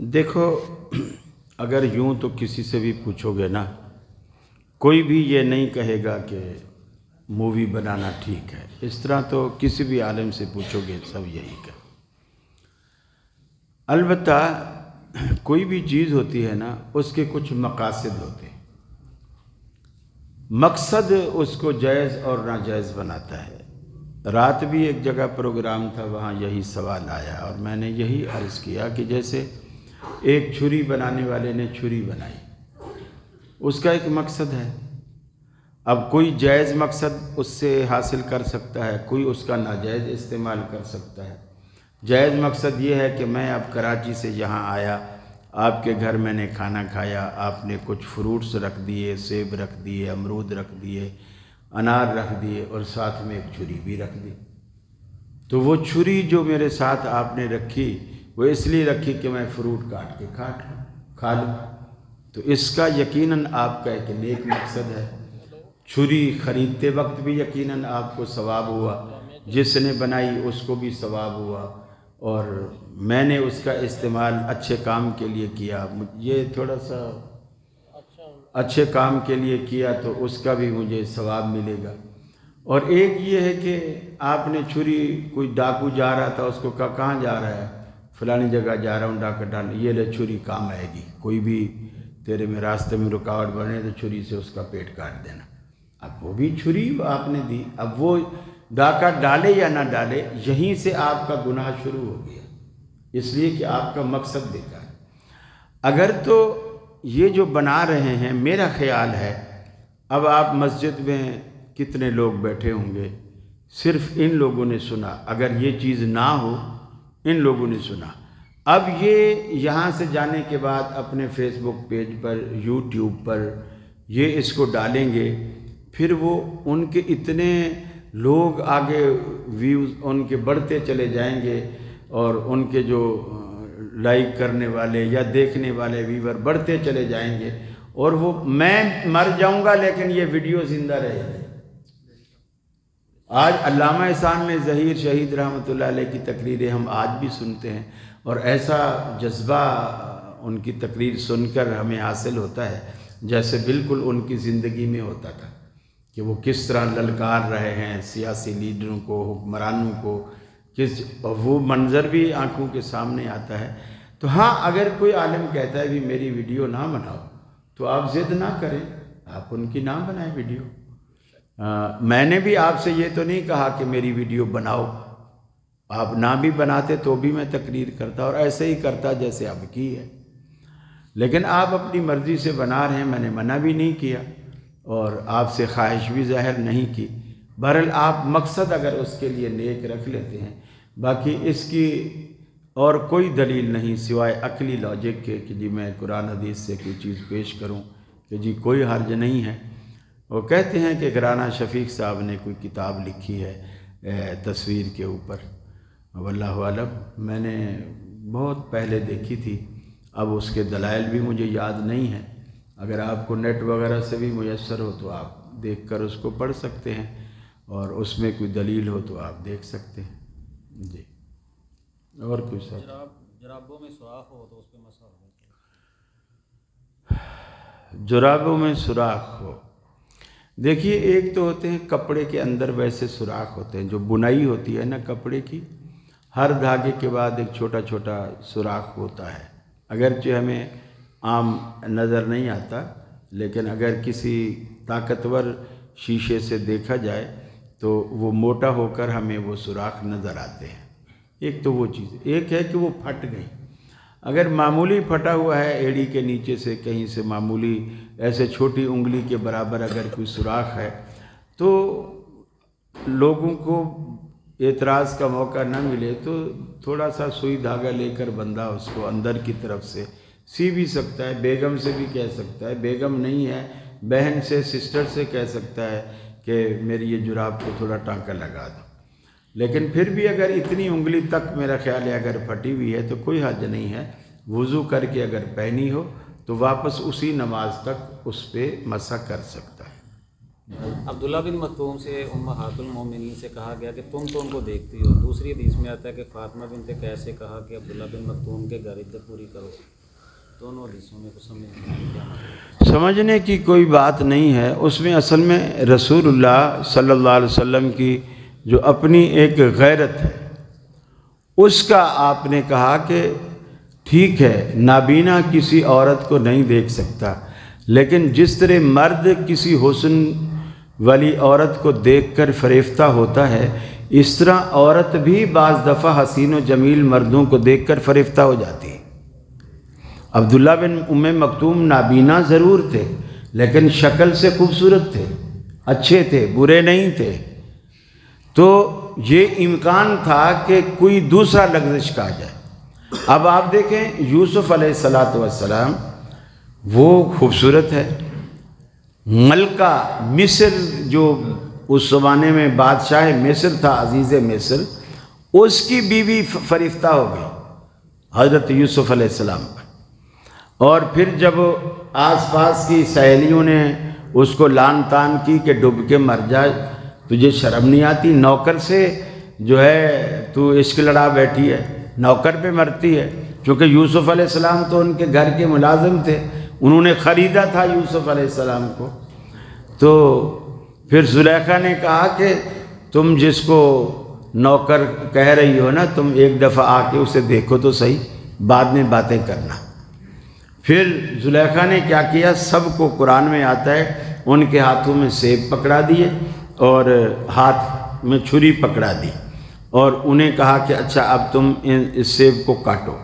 دیکھو، اگر یوں تو کسی سے بھی پوچھو گے نا، کوئی بھی یہ نہیں کہے گا کہ مووی بنانا ٹھیک ہے۔ اس طرح تو کسی بھی عالم سے پوچھو گے سب یہی کہ البتہ کوئی بھی چیز ہوتی ہے نا، اس کے کچھ مقاصد ہوتے ہیں۔ مقصد اس کو جائز اور ناجائز بناتا ہے۔ رات بھی ایک جگہ پروگرام تھا، وہاں یہی سوال آیا اور میں نے یہی عرض کیا کہ جیسے ایک چھری بنانے والے نے چھری بنائی، اس کا ایک مقصد ہے۔ اب کوئی جائز مقصد اس سے حاصل کر سکتا ہے، کوئی اس کا ناجائز استعمال کر سکتا ہے۔ جائز مقصد یہ ہے کہ میں اب کراچی سے یہاں آیا، آپ کے گھر میں نے کھانا کھایا، آپ نے کچھ فروٹس رکھ دیے، سیب رکھ دیے، امرود رکھ دیے، انار رکھ دیے اور ساتھ میں ایک چھری بھی رکھ دی۔ تو وہ چھری جو میرے ساتھ آپ نے رکھی، وہ اس لیے رکھی کہ میں فروٹ کاٹ کے کھا لوں۔ تو اس کا یقیناً آپ کا ایک نیک مقصد ہے۔ چھری خریدتے وقت بھی یقیناً آپ کو ثواب ہوا، جس نے بنائی اس کو بھی ثواب ہوا، اور میں نے اس کا استعمال اچھے کام کے لیے کیا، یہ تھوڑا سا اچھے کام کے لیے کیا تو اس کا بھی مجھے ثواب ملے گا۔ اور ایک یہ ہے کہ آپ نے چھری، کوئی ڈاکو جا رہا تھا، اس کو کہا کہاں جا رہا ہے؟ فلانی جگہ جا رہا ہوں ڈاکہ ڈالنے، یہ لے چھری کام آئے گی، کوئی بھی تیرے میں راستے میں رکاوٹ بنے تو چھری سے اس کا پیٹ کاٹ دینا۔ اب وہ بھی چھری آپ نے دی، اب وہ ڈاکہ ڈالے یا نہ ڈالے، یہیں سے آپ کا گناہ شروع ہو گیا، اس لیے کہ آپ کا مقصد بیکار ہے۔ اگر تو یہ جو بنا رہے ہیں، میرا خیال ہے اب آپ مسجد میں کتنے لوگ بیٹھے ہوں گے، صرف ان لوگوں نے سنا، اگر یہ چیز نہ ہو ان لوگوں نے سنا۔ اب یہ یہاں سے جانے کے بعد اپنے فیس بک پیج پر، یوٹیوب پر یہ اس کو ڈالیں گے، پھر وہ ان کے اتنے لوگ آگے ویوز ان کے بڑھتے چلے جائیں گے، اور ان کے جو لائک کرنے والے یا دیکھنے والے ویور بڑھتے چلے جائیں گے، اور وہ میں مر جاؤں گا لیکن یہ ویڈیو زندہ رہے گی۔ آج علامہ احسان میں ظہیر شہید رحمۃ اللہ علیہ کی تقریریں ہم آج بھی سنتے ہیں، اور ایسا جذبہ ان کی تقریر سن کر ہمیں حاصل ہوتا ہے جیسے بالکل ان کی زندگی میں ہوتا تھا، کہ وہ کس طرح للکار رہے ہیں سیاسی لیڈروں کو، حکمرانوں کو، وہ منظر بھی آنکھوں کے سامنے آتا ہے۔ تو ہاں، اگر کوئی عالم کہتا ہے بھی میری ویڈیو نہ بناؤ، تو آپ ضد نہ کریں، آپ ان کی نہ بنائیں ویڈیو۔ میں نے بھی آپ سے یہ تو نہیں کہا کہ میری ویڈیو بناؤ، آپ نہ بھی بناتے تو بھی میں تقریر کرتا، اور ایسے ہی کرتا جیسے اب کی ہے۔ لیکن آپ اپنی مرضی سے بنا رہے ہیں، میں نے منع بھی نہیں کیا اور آپ سے خواہش بھی ظاہر نہیں کی۔ بہرحال آپ مقصد اگر اس کے لیے نیک رکھ لیتے ہیں، باقی اس کی اور کوئی دلیل نہیں سوائے عقلی لاجک کے کہ جی میں قرآن حدیث سے کوئی چیز پیش کروں کہ جی کوئی حرج نہیں ہے۔ وہ کہتے ہیں کہ گرانا شفیق صاحب نے کوئی کتاب لکھی ہے تصویر کے اوپر، واللہ عالم، میں نے بہت پہلے دیکھی تھی، اب اس کے دلائل بھی مجھے یاد نہیں ہیں۔ اگر آپ کو نیٹ وغیرہ سے بھی میسر ہو تو آپ دیکھ کر اس کو پڑھ سکتے ہیں، اور اس میں کوئی دلیل ہو تو آپ دیکھ سکتے ہیں۔ جی، اور کوئی ساتھ؟ جرابوں میں سوراخ ہو تو اس پہ مسح ہو؟ جرابوں میں سوراخ ہو، دیکھیے ایک تو ہوتے ہیں کپڑے کے اندر ویسے سوراخ ہوتے ہیں، جو بنائی ہوتی ہے نا کپڑے کی، ہر دھاگے کے بعد ایک چھوٹا چھوٹا سوراخ ہوتا ہے، اگرچہ ہمیں عام نظر نہیں آتا، لیکن اگر کسی طاقتور شیشے سے دیکھا جائے تو وہ موٹا ہو کر ہمیں وہ سوراخ نظر آتے ہیں۔ ایک تو وہ چیز، ایک ہے کہ وہ پھٹ گئی۔ اگر معمولی پھٹا ہوا ہے ایڑی کے نیچے سے کہیں سے، معمولی ایسے چھوٹی انگلی کے برابر اگر کوئی سوراخ ہے، تو لوگوں کو اعتراض کا موقع نہ ملے تو تھوڑا سا سوئی دھاگا لے کر بندہ اس کو اندر کی طرف سے سی بھی سکتا ہے، بیگم سے بھی کہہ سکتا ہے، بیگم نہیں ہے بہن سے، سسٹر سے کہہ سکتا ہے کہ میری یہ جراب کو تھوڑا ٹانکا لگا دو۔ لیکن پھر بھی اگر اتنی انگلی تک میرا خیال ہے اگر پھٹی ہوئی ہے تو کوئی حرج نہیں ہے، وضو کر کے اگر پہنی ہو تو واپس اسی نماز تک اس پہ مسح کر سکتا ہے۔ عبداللہ بن مکتوم سے امہات المومنین سے کہا گیا کہ تم تو ان کو دیکھتی ہو. دوسری حدیث میں آتا ہے کہ فاطمہ بنت قیس سے کہا کہ عبداللہ بن مکتوم کے گھر عدت پوری کرو. دونوں حدیثوں میں کچھ سمجھنے کی کوئی بات نہیں ہے. اس میں اصل میں رسول اللہ صلی اللہ علیہ وسلم کی جو اپنی ایک غیرت ہے اس کا آپ نے کہا کہ ٹھیک ہے نابینا کسی عورت کو نہیں دیکھ سکتا، لیکن جس طرح مرد کسی حسن والی عورت کو دیکھ کر فریفتہ ہوتا ہے، اس طرح عورت بھی بعض دفعہ حسین و جمیل مردوں کو دیکھ کر فریفتہ ہو جاتی ہے. عبداللہ بن ام مکتوم نابینا ضرور تھے لیکن شکل سے خوبصورت تھے، اچھے تھے، برے نہیں تھے. تو یہ امکان تھا کہ کوئی دوسرا لغزش کا جائے. اب آپ دیکھیں یوسف علیہ السلام وہ خوبصورت ہے. ملکہ مصر جو اس زمانے میں بادشاہ مصر تھا، عزیز مصر، اس کی بیوی فریفتہ ہو گئی حضرت یوسف علیہ السلام پر. اور پھر جب آس پاس کی سہیلیوں نے اس کو لان تان کی کہ ڈوب کے مر جائے، تجھے شرم نہیں آتی؟ نوکر سے جو ہے تو عشق لڑا بیٹھی ہے، نوکر پہ مرتی ہے. چونکہ یوسف علیہ السلام تو ان کے گھر کے ملازم تھے، انہوں نے خریدا تھا یوسف علیہ السلام کو. تو پھر زلیخا نے کہا کہ تم جس کو نوکر کہہ رہی ہو نا، تم ایک دفعہ آ کے اسے دیکھو تو صحیح، بعد میں باتیں کرنا. پھر زلیخا نے کیا کیا، سب کو قرآن میں آتا ہے، ان کے ہاتھوں میں سیب پکڑا دیے اور ہاتھ میں چھری پکڑا دی اور انہیں کہا کہ اچھا اب تم اس سیب کو کاٹو.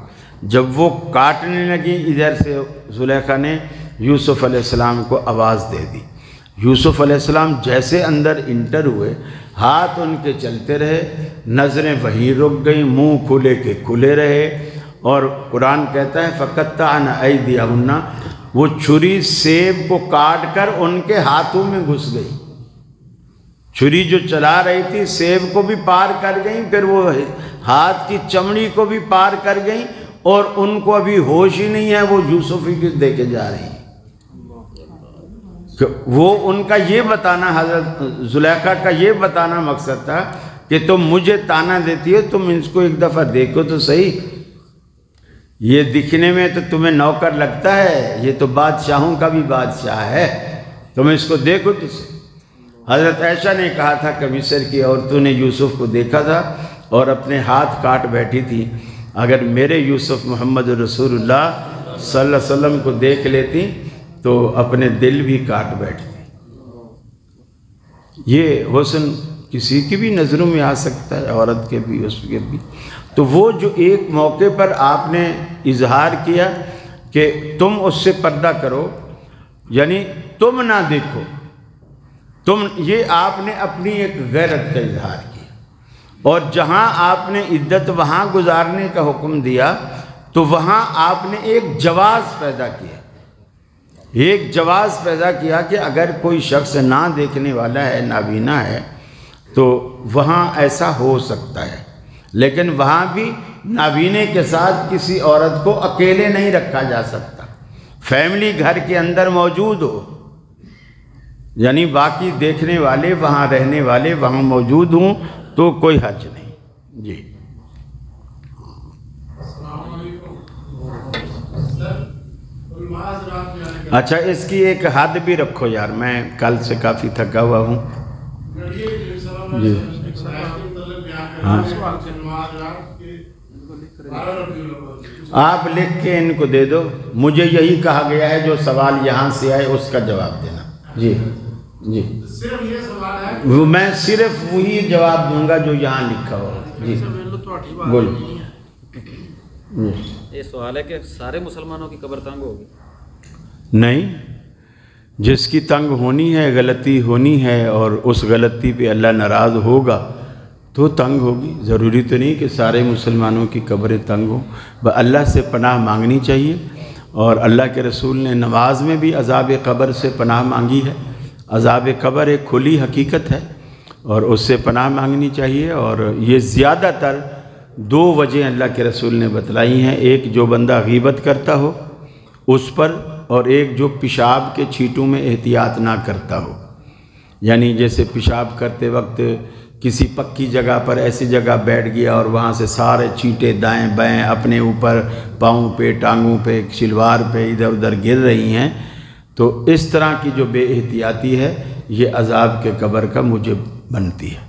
جب وہ کاٹنے لگی ادھر سے زلیخا نے یوسف علیہ السلام کو آواز دے دی. یوسف علیہ السلام جیسے اندر انٹر ہوئے، ہاتھ ان کے چلتے رہے، نظریں وہیں رک گئیں، منہ کھلے کے کھلے رہے. اور قرآن کہتا ہے فَقَطَّعْنَ أَيْدِيَهُنَّ، وہ چھری سیب کو کاٹ کر ان کے ہاتھوں میں گھس گئی. چھری جو چلا رہی تھی سیب کو بھی پار کر گئیں، پھر وہ ہاتھ کی چمڑی کو بھی پار کر گئیں، اور ان کو ابھی ہوش ہی نہیں ہے، وہ یوسف ہی کو دے کے جا رہی ہیں. وہ ان کا یہ بتانا، حضرت زلیخا کا یہ بتانا مقصد تھا کہ تم مجھے تانا دیتی ہو، تم اس کو ایک دفعہ دیکھو تو صحیح. یہ دکھنے میں تو تمہیں نوکر لگتا ہے، یہ تو بادشاہوں کا بھی بادشاہ ہے، تم اس کو دیکھو تو صحیح. حضرت عائشہ نے کہا تھا کہ مصر کی عورتوں نے یوسف کو دیکھا تھا اور اپنے ہاتھ کاٹ بیٹھی تھی. اگر میرے یوسف محمد رسول اللہ صلی اللہ علیہ وسلم کو دیکھ لیتی تو اپنے دل بھی کاٹ بیٹھتی. یہ حسن کسی کی بھی نظروں میں آ سکتا ہے، عورت کے بھی، اس کے بھی. تو وہ جو ایک موقع پر آپ نے اظہار کیا کہ تم اس سے پردہ کرو، یعنی تم نہ دیکھو، تم، یہ آپ نے اپنی ایک غیرت کا اظہار کیا. اور جہاں آپ نے عدت وہاں گزارنے کا حکم دیا تو وہاں آپ نے ایک جواز پیدا کیا، ایک جواز پیدا کیا کہ اگر کوئی شخص نہ دیکھنے والا ہے، نابینا ہے، تو وہاں ایسا ہو سکتا ہے. لیکن وہاں بھی نابینے کے ساتھ کسی عورت کو اکیلے نہیں رکھا جا سکتا، فیملی گھر کے اندر موجود ہو، یعنی باقی دیکھنے والے، وہاں رہنے والے وہاں موجود ہوں تو کوئی حرج نہیں. جی اچھا، اس کی ایک حد بھی رکھو یار، میں کل سے کافی تھکا ہوا ہوں. جی ہاں، آپ لکھ کے ان کو دے دو. مجھے یہی کہا گیا ہے جو سوال یہاں سے آئے اس کا جواب دینا. جی جی، میں صرف وہی جواب دوں گا جو یہاں لکھا ہو. جی بولو. یہ سوال ہے کہ سارے مسلمانوں کی قبر تنگ ہوگی؟ نہیں، جس کی تنگ ہونی ہے، غلطی ہونی ہے، اور اس غلطی پہ اللہ ناراض ہوگا تو تنگ ہوگی. ضروری تو نہیں کہ سارے مسلمانوں کی قبریں تنگ ہوں. اللہ سے پناہ مانگنی چاہیے، اور اللہ کے رسول نے نماز میں بھی عذاب قبر سے پناہ مانگی ہے. عذاب قبر ایک کھلی حقیقت ہے اور اس سے پناہ مانگنی چاہیے. اور یہ زیادہ تر دو وجہیں اللہ کے رسول نے بتلائی ہیں، ایک جو بندہ غیبت کرتا ہو اس پر، اور ایک جو پیشاب کے چھینٹوں میں احتیاط نہ کرتا ہو. یعنی جیسے پیشاب کرتے وقت کسی پکی جگہ پر ایسی جگہ بیٹھ گیا اور وہاں سے سارے چینٹیں دائیں بائیں اپنے اوپر پاؤں پہ ٹانگوں پہ شلوار پہ ادھر ادھر گر رہی ہیں، تو اس طرح کی جو بے احتیاطی ہے یہ عذاب کے قبر کا موجب بنتی ہے۔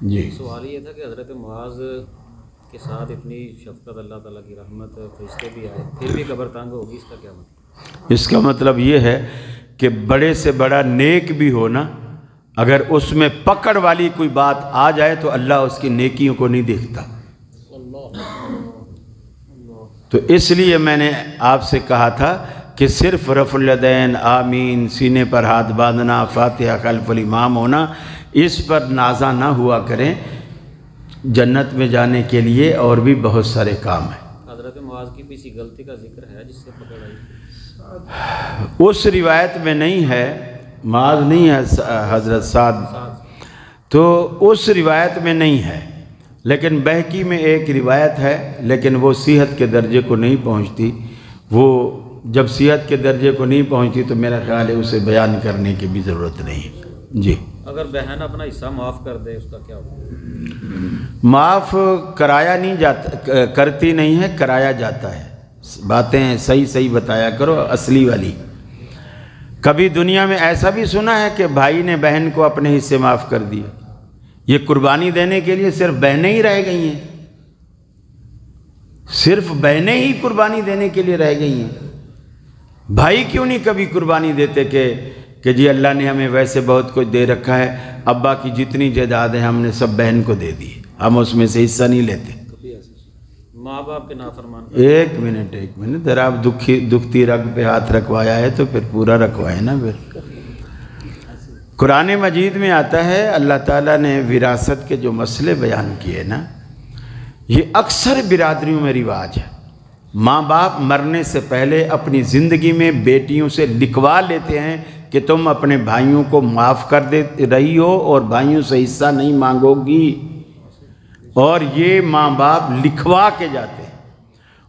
جی سوال یہ تھا کہ حضرت معاذ کے ساتھ اتنی شفقت، اللہ تعالیٰ کی رحمت، فرشتے بھی آئے، پھر بھی قبر تنگ ہوگی، اس کا کیا مطلب؟ اس کا مطلب یہ ہے کہ بڑے سے بڑا نیک بھی ہو نا، اگر اس میں پکڑ والی کوئی بات آ جائے تو اللہ اس کی نیکیوں کو نہیں دیکھتا۔ تو اس لیے میں نے آپ سے کہا تھا کہ صرف رفع الیدین، آمین، سینے پر ہاتھ باندھنا، فاتحہ خلف الامام ہونا، اس پر نازا نہ ہوا کریں۔ جنت میں جانے کے لیے اور بھی بہت سارے کام ہیں۔ حضرت معاذ کی کسی غلطی کا ذکر ہے جس سے پکڑ آئی؟ اس روایت میں نہیں ہے، معاذ نہیں ہے حضرت سعد، تو اس روایت میں نہیں ہے، لیکن بہقی میں ایک روایت ہے، لیکن وہ صحت کے درجے کو نہیں پہنچتی۔ وہ جب صحت کے درجے کو نہیں پہنچتی تو میرا خیال ہے اسے بیان کرنے کی بھی ضرورت نہیں۔ جی اگر بہن اپنا حصہ معاف کر دے اس کا کیا ہوگا؟ معاف کرایا نہیں جاتا، کرتی نہیں ہے، کرایا جاتا ہے۔ باتیں صحیح بتایا کرو، اصلی والی۔ کبھی دنیا میں ایسا بھی سنا ہے کہ بھائی نے بہن کو اپنے حصے معاف کر دیا؟ یہ قربانی دینے کے لیے صرف بہنیں ہی رہ گئی ہیں، صرف بہنیں ہی قربانی دینے کے لیے رہ گئی ہیں۔ بھائی کیوں نہیں کبھی قربانی دیتے کہ جی اللہ نے ہمیں ویسے بہت کچھ دے رکھا ہے، ابا کی جتنی جائیداد ہے ہم نے سب بہن کو دے دی، ہم اس میں سے حصہ نہیں لیتے۔ ماں باپ کے نافرمان۔ ایک منٹ ذرا آپ دکھتی رگ پہ ہاتھ رکھوایا ہے تو پھر پورا رکھوائے نا۔ پھر قرآن مجید میں آتا ہے، اللہ تعالیٰ نے وراثت کے جو مسئلے بیان کیے نا، یہ اکثر برادریوں میں رواج ہے۔ ماں باپ مرنے سے پہلے اپنی زندگی میں بیٹیوں سے لکھوا لیتے ہیں کہ تم اپنے بھائیوں کو معاف کر دے رہی ہو اور بھائیوں سے حصہ نہیں مانگو گی، اور یہ ماں باپ لکھوا کے جاتے ہیں۔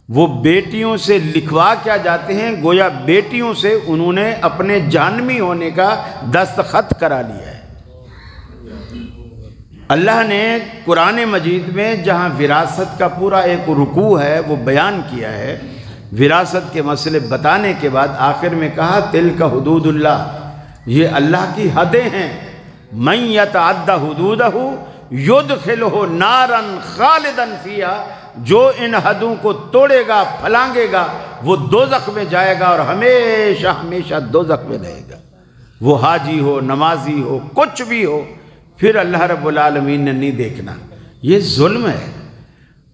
وہ بیٹیوں سے لکھوا کیا جاتے ہیں، گویا بیٹیوں سے انہوں نے اپنے جہنمی ہونے کا دستخط کرا لیا ہے۔ اللہ نے قرآن مجید میں جہاں وراثت کا پورا ایک رکوع ہے وہ بیان کیا ہے، وراثت کے مسئلے بتانے کے بعد آخر میں کہا تلک حدود اللہ، یہ اللہ کی حدیں ہیں، من یتعد حدودہ یدخلہ نارا خالدا فیہا، جو ان حدوں کو توڑے گا پھلانگے گا وہ دوزخ میں جائے گا اور ہمیشہ ہمیشہ دوزخ میں رہے گا۔ وہ حاجی ہو، نمازی ہو، کچھ بھی ہو، پھر اللہ رب العالمین نے نہیں دیکھنا۔ یہ ظلم ہے۔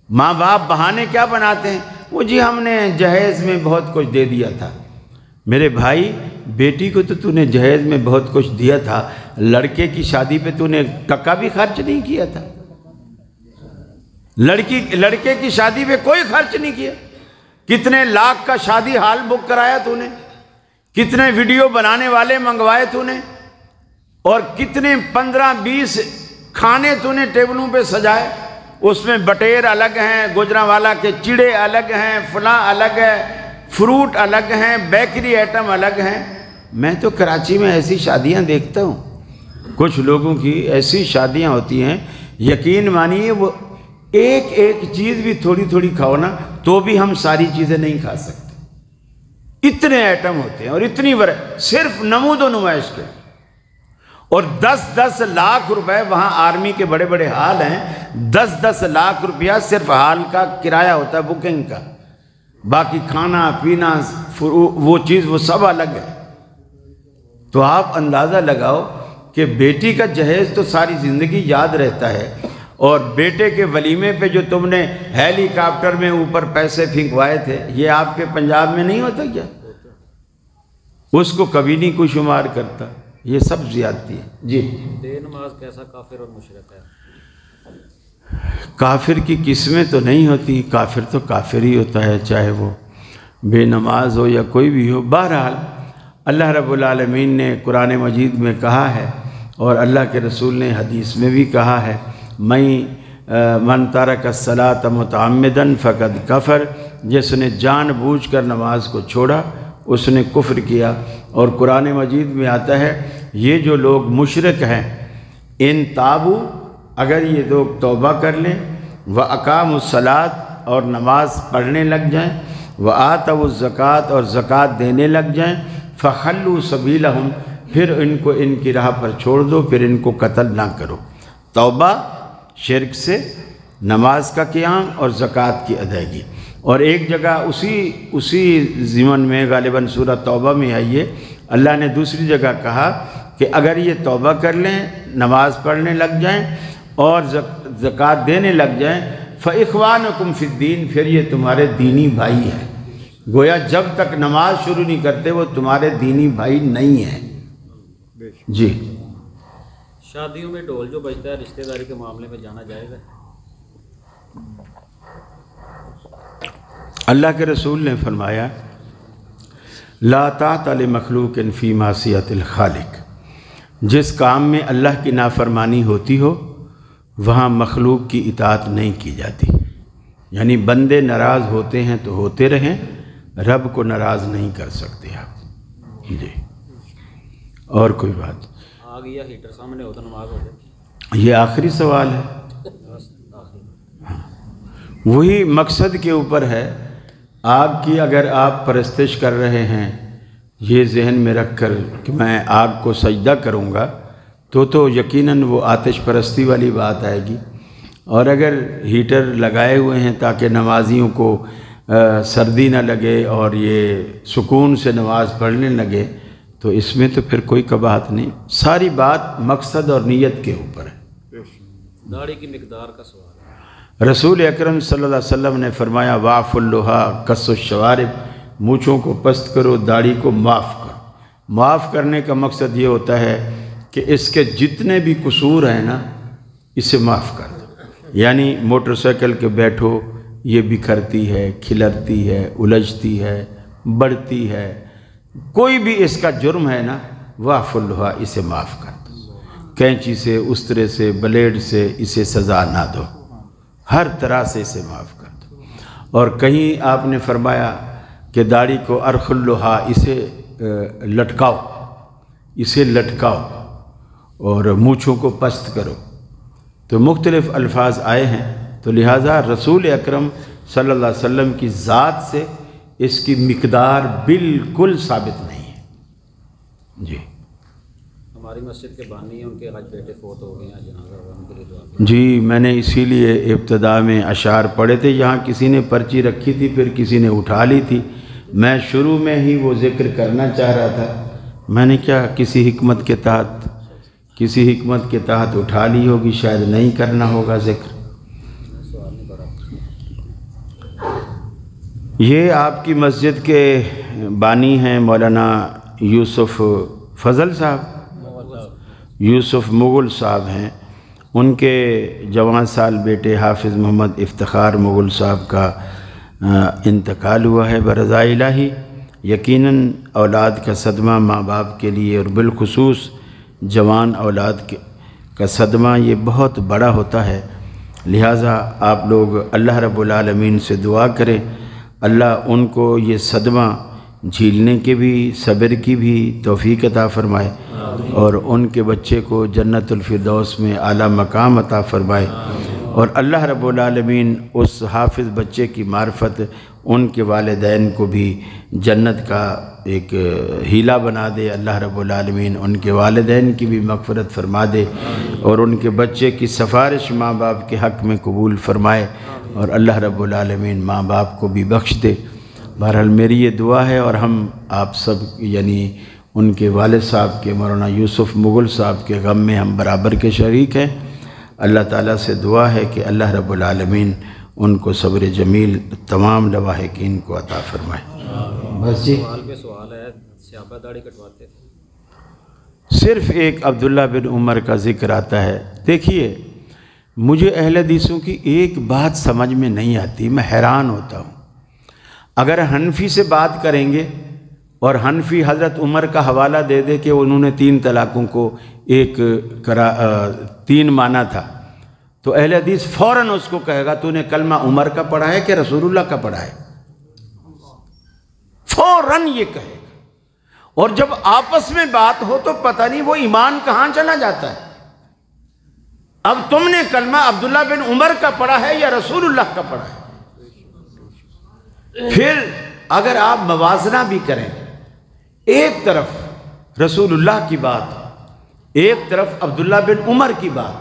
ماں باپ بہانے کیا بناتے ہیں، وہ جی ہم نے جہیز میں بہت کچھ دے دیا تھا۔ میرے بھائی، بیٹی کو تو نے جہیز میں بہت کچھ دیا تھا، لڑکے کی شادی پہ نے ٹکا بھی خرچ نہیں کیا تھا۔ لڑکے کی شادی پہ کوئی خرچ نہیں کیا۔ کتنے لاکھ کا شادی ہال بک کرایا نے، کتنے ویڈیو بنانے والے منگوائے نے، اور کتنے 15-20 کھانے نے ٹیبلوں پہ سجائے۔ اس میں بٹیر الگ ہیں، گجرانوالا کے چڑے الگ ہیں، فلاں الگ ہے، فروٹ الگ ہیں، بیکری آئٹم الگ ہیں۔ میں تو کراچی میں ایسی شادیاں دیکھتا ہوں، کچھ لوگوں کی ایسی شادیاں ہوتی ہیں، یقین مانیے وہ ایک چیز بھی تھوڑی تھوڑی کھاؤ نا تو بھی ہم ساری چیزیں نہیں کھا سکتے، اتنے آئٹم ہوتے ہیں اور اتنی صرف نمود و نمائش کے، اور 10-10 لاکھ روپے وہاں آرمی کے بڑے بڑے ہال ہیں، 10-10 لاکھ روپیہ صرف ہال کا کرایہ ہوتا ہے بکنگ کا، باقی کھانا پینا وہ چیز وہ سب الگ ہے۔ تو آپ اندازہ لگاؤ کہ بیٹی کا جہیز تو ساری زندگی یاد رہتا ہے، اور بیٹے کے ولیمے پہ جو تم نے ہیلی کاپٹر میں اوپر پیسے پھینکوائے تھے، یہ آپ کے پنجاب میں نہیں ہوتا کیا؟ اس کو کبھی نہیں کوئی شمار کرتا۔ یہ سب زیادتی ہے۔ جی بے نماز کیسا کافر اور مشرک ہے؟ کافر کی قسمیں تو نہیں ہوتی، کافر تو کافر ہی ہوتا ہے، چاہے وہ بے نماز ہو یا کوئی بھی ہو۔ بہرحال اللہ رب العالمین نے قرآن مجید میں کہا ہے اور اللہ کے رسول نے حدیث میں بھی کہا ہے، من ترک الصلاۃ متعمدا فقد کفر، جس نے جان بوجھ کر نماز کو چھوڑا اس نے کفر کیا۔ اور قرآن مجید میں آتا ہے یہ جو لوگ مشرک ہیں، ان تابو، اگر یہ لوگ توبہ کر لیں، وَأَقَامُوا الصَّلَاةَ اور نماز پڑھنے لگ جائیں، وَآتَوُا الزَّکَاةَ اور زکوٰۃ دینے لگ جائیں، فَخَلُّوا سَبِیلَهُمْ پھر ان کو ان کی راہ پر چھوڑ دو، پھر ان کو قتل نہ کرو۔ توبہ شرک سے، نماز کا قیام اور زکوٰۃ کی ادائیگی۔ اور ایک جگہ اسی ضمن میں غالباً سورہ توبہ میں آئیے، اللہ نے دوسری جگہ کہا کہ اگر یہ توبہ کر لیں، نماز پڑھنے لگ جائیں اور زکوٰۃ دینے لگ جائیں، فَإِخْوَانُكُمْ فِي الدِّينِ پھر یہ تمہارے دینی بھائی ہیں۔ گویا جب تک نماز شروع نہیں کرتے وہ تمہارے دینی بھائی نہیں ہیں۔ جی، شادیوں میں ڈھول جو بجتا ہے رشتہ داری کے معاملے میں جانا جائز ہے؟ اللہ کے رسول نے فرمایا لا طاعۃ لمخلوق فی معصیۃ الخالق، جس کام میں اللہ کی نافرمانی ہوتی ہو وہاں مخلوق کی اطاعت نہیں کی جاتی۔ یعنی بندے ناراض ہوتے ہیں تو ہوتے رہیں، رب کو ناراض نہیں کر سکتے آپ۔ جی، اور کوئی بات؟ آگ یا ہیٹر سامنے ہو تو نماز ہو جائے؟ یہ آخری سوال ہے، وہی مقصد کے اوپر ہے۔ آگ کی اگر آپ پرستش کر رہے ہیں یہ ذہن میں رکھ کر کہ میں آگ کو سجدہ کروں گا تو یقیناً وہ آتش پرستی والی بات آئے گی۔ اور اگر ہیٹر لگائے ہوئے ہیں تاکہ نمازیوں کو سردی نہ لگے اور یہ سکون سے نماز پڑھنے لگے تو اس میں تو پھر کوئی قباحت نہیں۔ ساری بات مقصد اور نیت کے اوپر ہے۔ داڑھی کی مقدار کا سوال ہے۔ رسول اکرم صلی اللہ علیہ وسلم نے فرمایا واف اللحا کس الشوارب، مونچھوں کو پست کرو، داڑھی کو معاف کرو۔ معاف کرنے کا مقصد یہ ہوتا ہے کہ اس کے جتنے بھی قصور ہیں نا اسے معاف کر دو۔ یعنی موٹر سائیکل کے بیٹھو یہ بکھرتی ہے، کھلرتی ہے، الجھتی ہے، بڑھتی ہے، کوئی بھی اس کا جرم ہے نا واف اللحا، اسے معاف کر دو۔ کینچی سے، استرے سے، بلیڈ سے اسے سزا نہ دو، ہر طرح سے اسے معاف کر دو۔ اور کہیں آپ نے فرمایا کہ داڑھی کو ارخ اللحا، اسے لٹکاؤ، اسے لٹکاؤ اور مونچھوں کو پست کرو۔ تو مختلف الفاظ آئے ہیں، تو لہٰذا رسول اکرم صلی اللہ علیہ وسلم کی ذات سے اس کی مقدار بالکل ثابت نہیں ہے۔ جی، ہماری مسجد کے بانی ہیں، ان کے آج بیٹے فوت ہو گئے ہیں، جنازہ ہوا، ان کے لیے دعا کریں۔ جی، میں نے اسی لیے ابتدا میں اشعار پڑھے تھے، یہاں کسی نے پرچی رکھی تھی پھر کسی نے اٹھا لی تھی، میں شروع میں ہی وہ ذکر کرنا چاہ رہا تھا، میں نے کیا کسی حکمت کے تحت اٹھا لی ہوگی، شاید نہیں کرنا ہوگا ذکر۔ سوال نہیں پڑا۔ یہ آپ کی مسجد کے بانی ہیں مولانا یوسف فضل صاحب، یوسف مغل صاحب ہیں، ان کے جوان سال بیٹے حافظ محمد افتخار مغل صاحب کا انتقال ہوا ہے برضا الہی۔ یقیناً اولاد کا صدمہ ماں باپ کے لیے اور بالخصوص جوان اولاد کا صدمہ یہ بہت بڑا ہوتا ہے، لہٰذا آپ لوگ اللہ رب العالمین سے دعا کریں اللہ ان کو یہ صدمہ جھیلنے کے بھی، صبر کی بھی توفیق عطا فرمائے اور ان کے بچے کو جنت الفردوس میں اعلیٰ مقام عطا فرمائے، اور اللہ رب العالمین اس حافظ بچے کی معرفت ان کے والدین کو بھی جنت کا ایک ہیلہ بنا دے، اللہ رب العالمین ان کے والدین کی بھی مغفرت فرما دے اور ان کے بچے کی سفارش ماں باپ کے حق میں قبول فرمائے اور اللہ رب العالمین ماں باپ کو بھی بخش دے۔ بہرحال میری یہ دعا ہے، اور ہم آپ سب یعنی ان کے والد صاحب کے مولانا یوسف مغل صاحب کے غم میں ہم برابر کے شریک ہیں۔ اللہ تعالیٰ سے دعا ہے کہ اللہ رب العالمین ان کو صبر جمیل تمام لواحقین کو عطا فرمائے۔ بس جی، سوال پہ سوال ہے، صحابہ داڑھی کٹواتے تھے؟ صرف ایک عبداللہ بن عمر کا ذکر آتا ہے۔ دیکھیے، مجھے اہل حدیثوں کی ایک بات سمجھ میں نہیں آتی، میں حیران ہوتا ہوں۔ اگر حنفی سے بات کریں گے اور حنفی حضرت عمر کا حوالہ دے دے کہ انہوں نے 3 طلاقوں کو 3 مانا تھا، تو اہل حدیث فوراً اس کو کہے گا تو نے کلمہ عمر کا پڑھا ہے کہ رسول اللہ کا پڑھا ہے؟ فوراً یہ کہے گا۔ اور جب آپس میں بات ہو تو پتہ نہیں وہ ایمان کہاں چلا جاتا ہے۔ اب تم نے کلمہ عبداللہ بن عمر کا پڑھا ہے یا رسول اللہ کا پڑھا ہے؟ پھر اگر آپ موازنہ بھی کریں، ایک طرف رسول اللہ کی بات، ایک طرف عبداللہ بن عمر کی بات،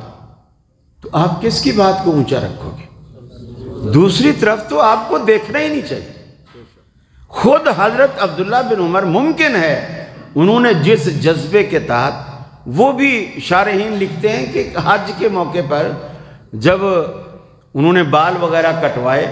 تو آپ کس کی بات کو اونچا رکھو گے؟ دوسری طرف تو آپ کو دیکھنا ہی نہیں چاہیے۔ خود حضرت عبداللہ بن عمر ممکن ہے انہوں نے جس جذبے کے تحت، وہ بھی شارحین لکھتے ہیں کہ حج کے موقع پر جب انہوں نے بال وغیرہ کٹوائے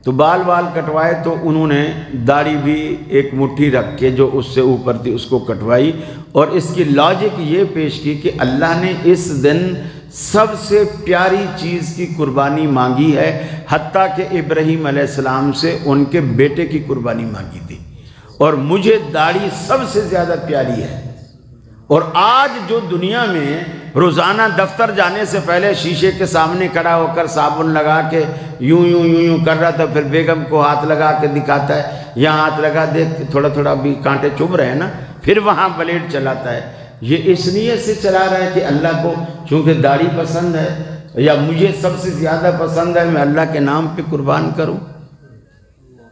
تو بال کٹوائے تو انہوں نے داڑھی بھی ایک مٹھی رکھ کے جو اس سے اوپر تھی اس کو کٹوائی، اور اس کی لاجک یہ پیش کی کہ اللہ نے اس دن سب سے پیاری چیز کی قربانی مانگی ہے، حتیٰ کہ ابراہیم علیہ السلام سے ان کے بیٹے کی قربانی مانگی تھی، اور مجھے داڑھی سب سے زیادہ پیاری ہے۔ اور آج جو دنیا میں روزانہ دفتر جانے سے پہلے شیشے کے سامنے کھڑا ہو کر صابن لگا کے یوں کر رہا تھا، پھر بیگم کو ہاتھ لگا کے دکھاتا ہے، یہاں ہاتھ لگا دیکھ تھوڑا بھی کانٹے چبھ رہے ہیں نا، پھر وہاں بلیڈ چلاتا ہے، یہ اس نیت سے چلا رہا ہے کہ اللہ کو چونکہ داڑھی پسند ہے یا مجھے سب سے زیادہ پسند ہے، میں اللہ کے نام پہ قربان کروں۔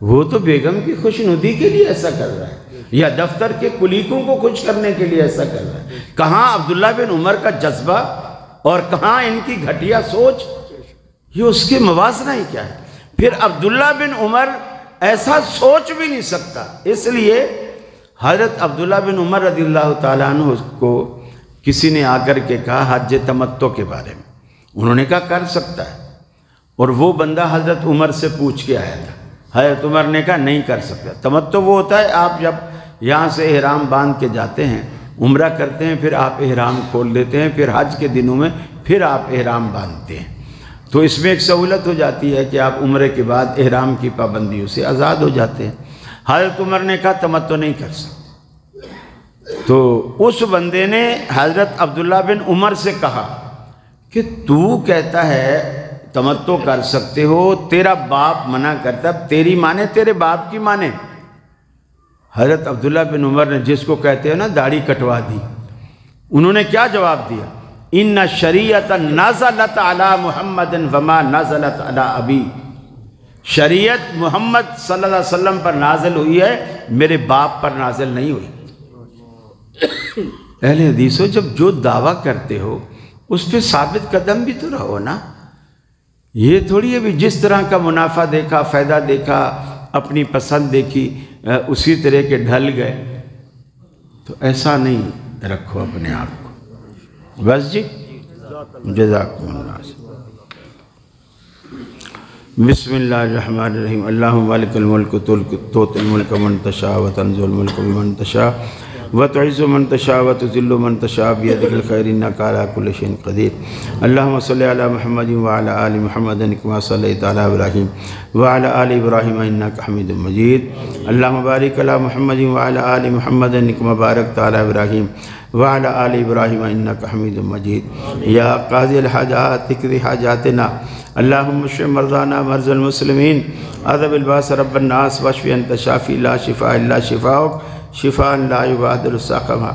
وہ تو بیگم کی خوش ندی کے لیے ایسا کر رہا ہے، یا دفتر کے کلیگوں کو خوش کرنے کے لیے ایسا کر رہا ہے۔ کہاں عبداللہ بن عمر کا جذبہ اور کہاں ان کی گھٹیا سوچ، یہ اس کے موازنہ ہی کیا ہے۔ پھر عبداللہ بن عمر ایسا سوچ بھی نہیں سکتا، اس لیے حضرت عبداللہ بن عمر رضی اللہ تعالیٰ عنہ کو کسی نے آ کر کے کہا حج تمتع کے بارے میں، انہوں نے کہا کر سکتا ہے، اور وہ بندہ حضرت عمر سے پوچھ کے آیا تھا، حضرت عمر نے کہا نہیں کر سکتا۔ تمتع وہ ہوتا ہے آپ جب یہاں سے احرام باندھ کے جاتے ہیں، عمرہ کرتے ہیں، پھر آپ احرام کھول دیتے ہیں، پھر حج کے دنوں میں پھر آپ احرام باندھتے ہیں، تو اس میں ایک سہولت ہو جاتی ہے کہ آپ عمرے کے بعد احرام کی پابندیوں سے آزاد ہو جاتے ہیں۔ حضرت عمر نے کہا تمتع نہیں کر سکتے، تو اس بندے نے حضرت عبداللہ بن عمر سے کہا کہ تو کہتا ہے تمتع کر سکتے ہو، تیرا باپ منع کرتا، تیری مانے تیرے باپ کی مانے۔ حضرت عبداللہ بن عمر نے جس کو کہتے ہیں نا داڑھی کٹوا دی، انہوں نے کیا جواب دیا؟ ان شریعت نازلت علی محمد وما نازلت علی ابی، شریعت محمد صلی اللہ علیہ وسلم پر نازل ہوئی ہے، میرے باپ پر نازل نہیں ہوئی۔ اہل حدیثو، جب جو دعویٰ کرتے ہو اس پہ ثابت قدم بھی تو رہو نا، یہ تھوڑی ہے بھی جس طرح کا منافع دیکھا، فائدہ دیکھا، اپنی پسند دیکھی، اسی طرح کے ڈھل گئے، تو ایسا نہیں رکھو اپنے آپ کو۔ بس جی، جزاکم اللہ۔ بسم اللہ الرحمن الرحیم۔ اللہم مالک الملک تؤتی الملک من تشاء وتنزع الملک ممن تشاء وتعز من تشاء وتذل من تشاء بیدک الخیر انک علی کل شیء قدیر۔ اللہم صلی علی محمد وعلی آل محمد کما صلیت علی ابراہیم وعلی آل ابراہیم انک حمید مجید۔ اللہم بارک علی محمد وعلی آل محمد کما بارکت علی ابراہیم وعلی آل ابراہیم انک حمید مجید۔ یا قاضی الحاجات اقض حاجاتنا، اللہم اشف مرضانا مرضى المسلمین، اذهب الباس رب الناس واشف انت شافی لا شفاء الا شفاؤک شفاء لا یغادر سقما۔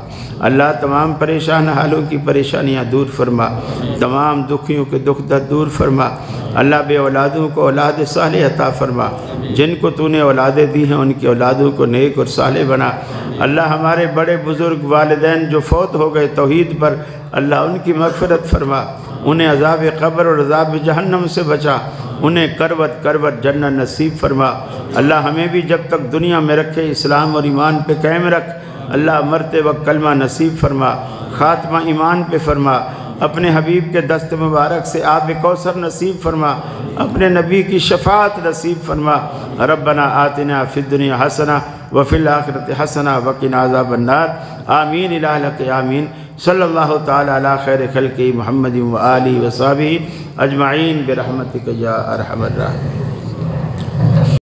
اللہ تمام پریشان حالوں کی پریشانیاں دور فرما، تمام دکھیوں کے دکھ درد دور فرما۔ اللہ بے اولادوں کو اولاد صالح عطا فرما، جن کو تو نے اولادیں دی ہیں ان کی اولادوں کو نیک اور صالح بنا۔ اللہ ہمارے بڑے بزرگ والدین جو فوت ہو گئے توحید پر، اللہ ان کی مغفرت فرما، انہیں عذاب قبر اور عذاب جہنم سے بچا، انہیں کروٹ جنت نصیب فرما۔ اللہ ہمیں بھی جب تک دنیا میں رکھے اسلام اور ایمان پہ قائم رکھ، اللہ مرتے وقت کلمہ نصیب فرما، خاتمہ ایمان پہ فرما، اپنے حبیب کے دست مبارک سے آب کوثر نصیب فرما، اپنے نبی کی شفاعت نصیب فرما۔ ربنا آتنا فی الدنیا حسنہ وفی الآخرۃ حسنہ وقنا عذاب النار۔ آمین الہ آمین۔ صلی اللہ تعالی علی خیر خلقہ محمد و آلہ و صحبہ اجمعین برحمتک یا ارحم الراحمین۔